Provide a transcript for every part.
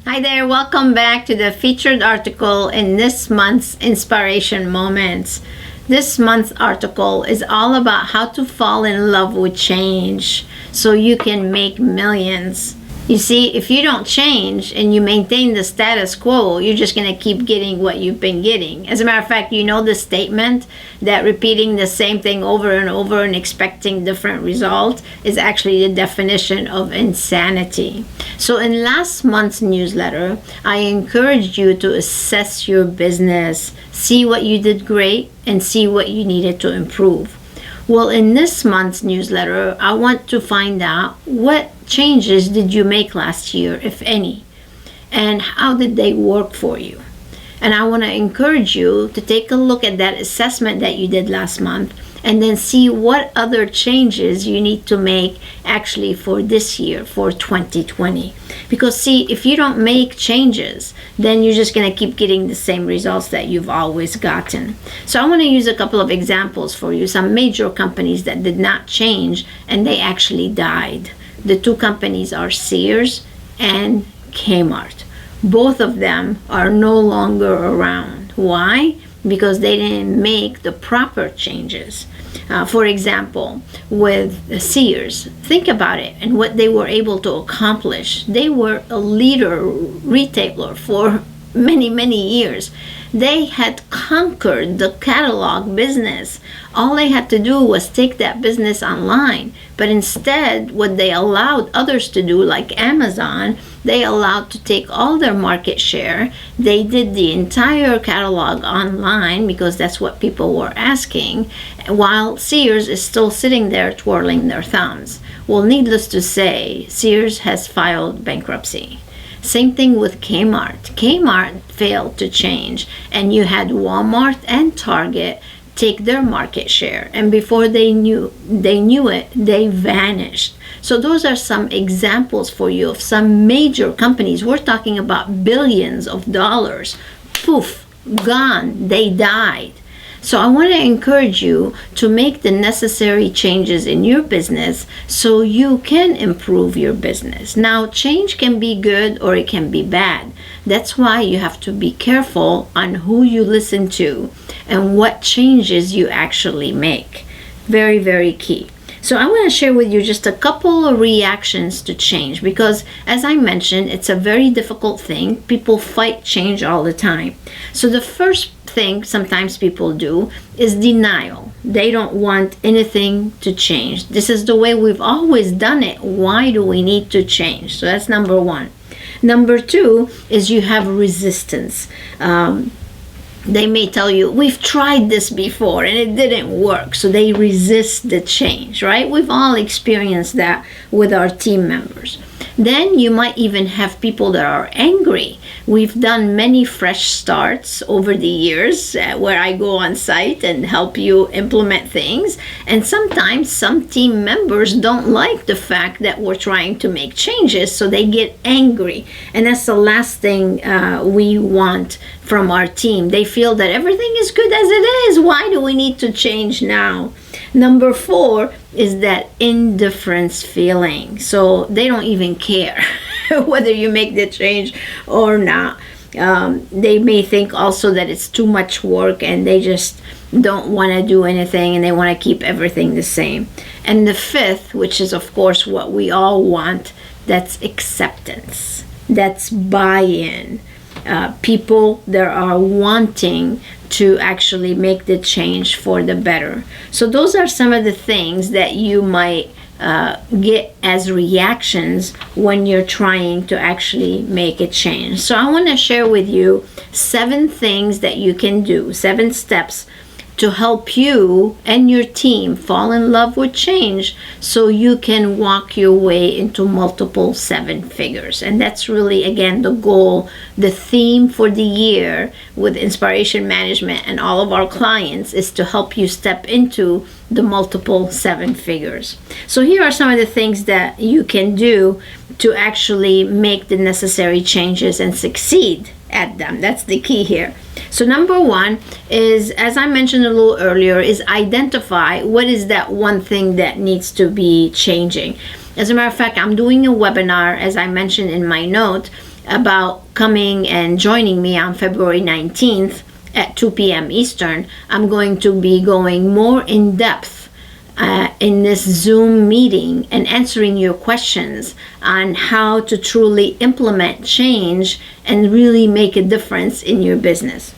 Hi there, welcome back to the featured article in this month's Inspiration Moments. This month's article is all about how to fall in love with change so you can make millions. You see, if you don't change and you maintain the status quo, you're just going to keep getting what you've been getting. As a matter of fact, you know the statement that repeating the same thing over and over and expecting different results is actually the definition of insanity. So in last month's newsletter, I encouraged you to assess your business, see what you did great, and see what you needed to improve. Well, in this month's newsletter, I want to find out what changes did you make last year, if any, and how did they work for you. And I want to encourage you to take a look at that assessment that you did last month and then see what other changes you need to make actually for this year, for 2020. Because see, if you don't make changes, then you're just going to keep getting the same results that you've always gotten. So I want to use a couple of examples for you, some major companies that did not change and they actually died. The two companies are Sears and Kmart. Both of them are no longer around. Why? Because they didn't make the proper changes. For example, with Sears, think about it and what they were able to accomplish. They were a leader retailer for many, many years. They had conquered the catalog business. All they had to do was take that business online. But instead, what they allowed others to do, like Amazon, they allowed to take all their market share. They did the entire catalog online because that's what people were asking, while Sears is still sitting there twirling their thumbs. Well, needless to say, Sears has filed bankruptcy. Same thing with Kmart. Kmart failed to change, and you had Walmart and Target take their market share, and before they knew it, they vanished. So those are some examples for you of some major companies. We're talking about billions of dollars. Poof, gone, they died. So I want to encourage you to make the necessary changes in your business so you can improve your business. Now, change can be good or it can be bad. That's why you have to be careful on who you listen to and what changes you actually make. Very, very key. So I want to share with you just a couple of reactions to change because, as I mentioned, it's a very difficult thing. People fight change all the time. So the first thing sometimes people do is denial. They don't want anything to change. This is the way we've always done it. Why do we need to change? So that's number one. Number two is you have resistance. They may tell you, we've tried this before and it didn't work. So they resist the change, right? We've all experienced that with our team members. Then you might even have people that are angry. We've done many fresh starts over the years where I go on site and help you implement things. And sometimes some team members don't like the fact that we're trying to make changes, so they get angry. And that's the last thing we want from our team. They feel that everything is good as it is. Why do we need to change now? Number four is that indifference feeling. So they don't even care whether you make the change or not. They may think also that it's too much work and they just don't want to do anything and they want to keep everything the same. And the fifth, which is of course what we all want, that's acceptance. That's buy-in. People that are wanting to actually make the change for the better. So those are some of the things that you might get as reactions when you're trying to actually make a change. So I want to share with you 7 things that you can do, 7 steps to help you and your team fall in love with change so you can walk your way into multiple 7 figures. And that's really, again, the goal, the theme for the year with Inspiration Management and all of our clients is to help you step into the multiple 7 figures. So here are some of the things that you can do to actually make the necessary changes and succeed at them. That's the key here. So number one is, as I mentioned a little earlier, is identify what is that one thing that needs to be changing. As a matter of fact, I'm doing a webinar, as I mentioned in my note, about coming and joining me on February 19th at 2 p.m. Eastern, I'm going to be going more in depth in this Zoom meeting and answering your questions on how to truly implement change and really make a difference in your business.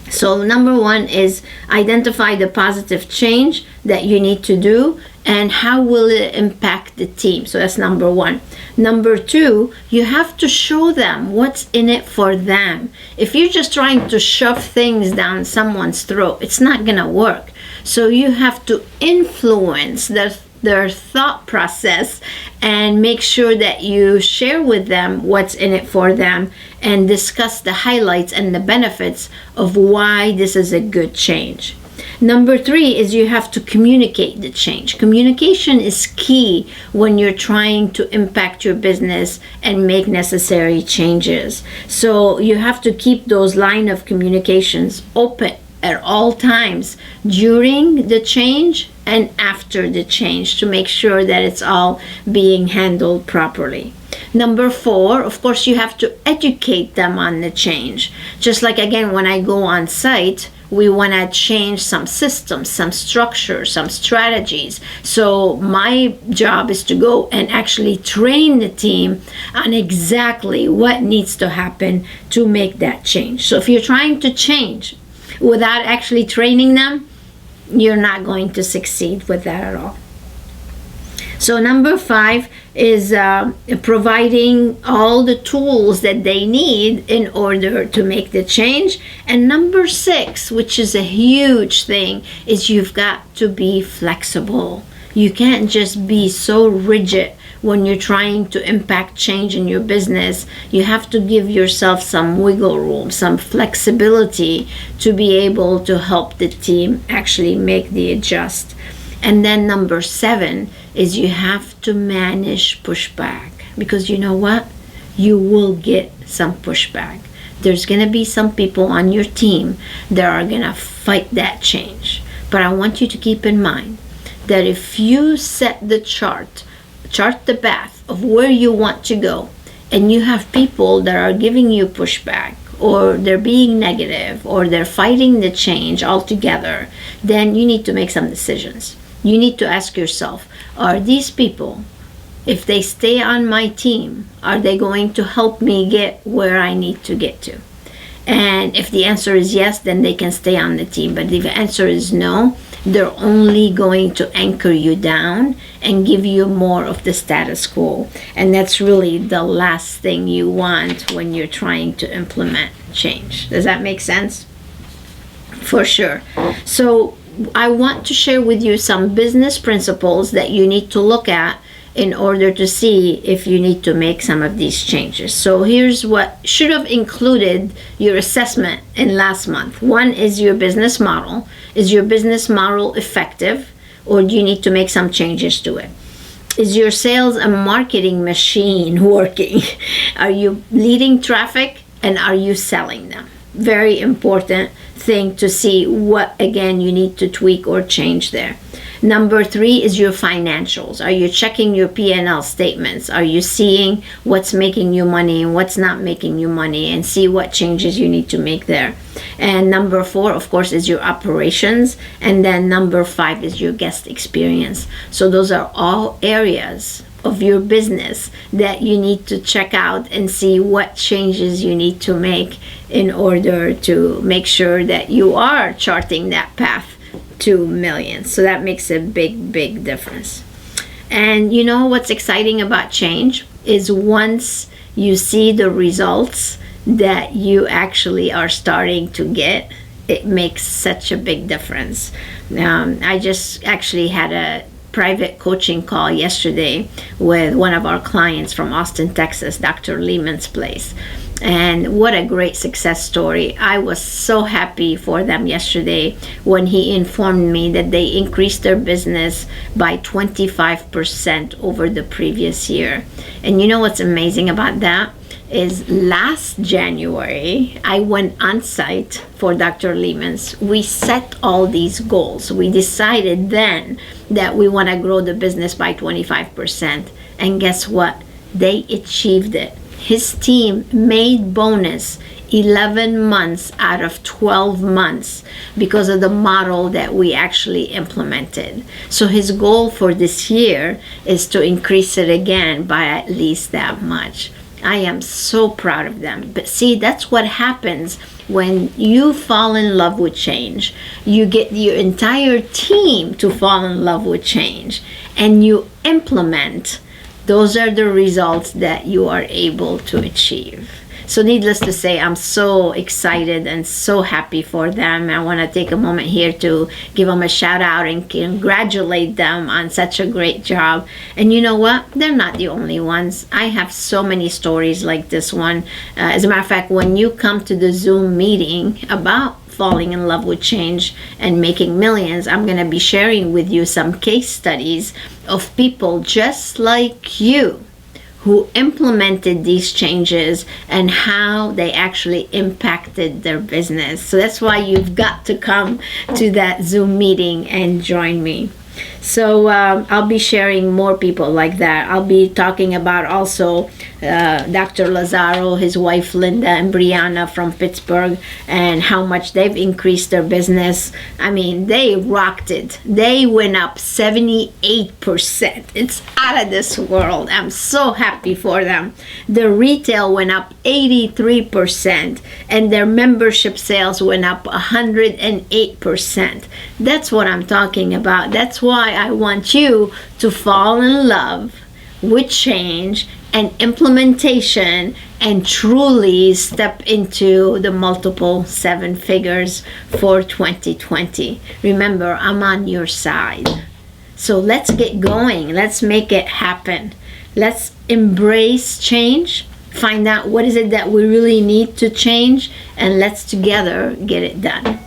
So number one is identify the positive change that you need to do and how will it impact the team. So that's number one. Number two, you have to show them what's in it for them. If you're just trying to shove things down someone's throat, it's not gonna work. So you have to influence their thought process and make sure that you share with them what's in it for them and discuss the highlights and the benefits of why this is a good change. Number three is you have to communicate the change. Communication is key when you're trying to impact your business and make necessary changes. So you have to keep those line of communications open at all times during the change and after the change to make sure that it's all being handled properly. Number four, of course, you have to educate them on the change. Just like, again, when I go on site, we want to change some systems, some structures, some strategies. So my job is to go and actually train the team on exactly what needs to happen to make that change. So if you're trying to change without actually training them, you're not going to succeed with that at all. So number five is providing all the tools that they need in order to make the change. And number six, which is a huge thing, is you've got to be flexible. You can't just be so rigid when you're trying to impact change in your business. You have to give yourself some wiggle room, some flexibility to be able to help the team actually make the adjust. And then number seven is you have to manage pushback, because you know what? You will get some pushback. There's going to be some people on your team that are going to fight that change. But I want you to keep in mind that if you set the chart the path of where you want to go, and you have people that are giving you pushback, or they're being negative, or they're fighting the change altogether, then you need to make some decisions. You need to ask yourself, are these people, if they stay on my team, are they going to help me get where I need to get to? And if the answer is yes, then they can stay on the team. But if the answer is no, they're only going to anchor you down and give you more of the status quo. And that's really the last thing you want when you're trying to implement change. Does that make sense? For sure. So I want to share with you some business principles that you need to look at in order to see if you need to make some of these changes. So here's what should have included your assessment in last month. One is your business model. Is your business model effective, or do you need to make some changes to it? Is your sales and marketing machine working? Are you leading traffic, and are you selling them? Very important thing to see what, again, you need to tweak or change there. Number three is your financials. Are you checking your P&L statements? Are you seeing what's making you money and what's not making you money, and see what changes you need to make there? And number four, of course, is your operations. And then number five is your guest experience. So those are all areas of your business that you need to check out and see what changes you need to make in order to make sure that you are charting that path to millions. So that makes a big difference. And you know what's exciting about change is once you see the results that you actually are starting to get, it makes such a big difference. I just actually had a private coaching call yesterday with one of our clients from Austin, Texas, Dr. Lehman's place. And what a great success story. I was so happy for them yesterday when he informed me that they increased their business by 25% over the previous year. And you know what's amazing about that? Is last January, I went on site for Dr. Lehman's. We set all these goals. We decided then that we want to grow the business by 25%. And guess what? They achieved it His team made bonus 11 months out of 12 months because of the model that we actually implemented. So his goal for this year is to increase it again by at least that much. I am so proud of them. But see, that's what happens when you fall in love with change. You get your entire team to fall in love with change and you implement. Those are the results that you are able to achieve. So needless to say, I'm so excited and so happy for them. I want to take a moment here to give them a shout out and congratulate them on such a great job. And you know what? They're not the only ones. I have so many stories like this one. As a matter of fact, when you come to the Zoom meeting about falling in love with change and making millions, I'm going to be sharing with you some case studies of people just like you who implemented these changes and how they actually impacted their business. So that's why you've got to come to that Zoom meeting and join me. So I'll be sharing more people like that. I'll be talking about also Dr. Lazaro, his wife Linda, and Brianna from Pittsburgh, and how much they've increased their business. I mean, they rocked it. They went up 78%. It's out of this world. I'm so happy for them. Their retail went up 83%, and their membership sales went up 108%. That's what I'm talking about. That's why I want you to fall in love with change and implementation and truly step into the multiple 7 figures for 2020. Remember, I'm on your side. So let's get going. Let's make it happen. Let's embrace change. Find out what is it that we really need to change, and let's together get it done.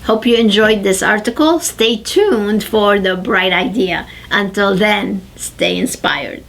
Hope you enjoyed this article. Stay tuned for the bright idea. Until then, stay inspired.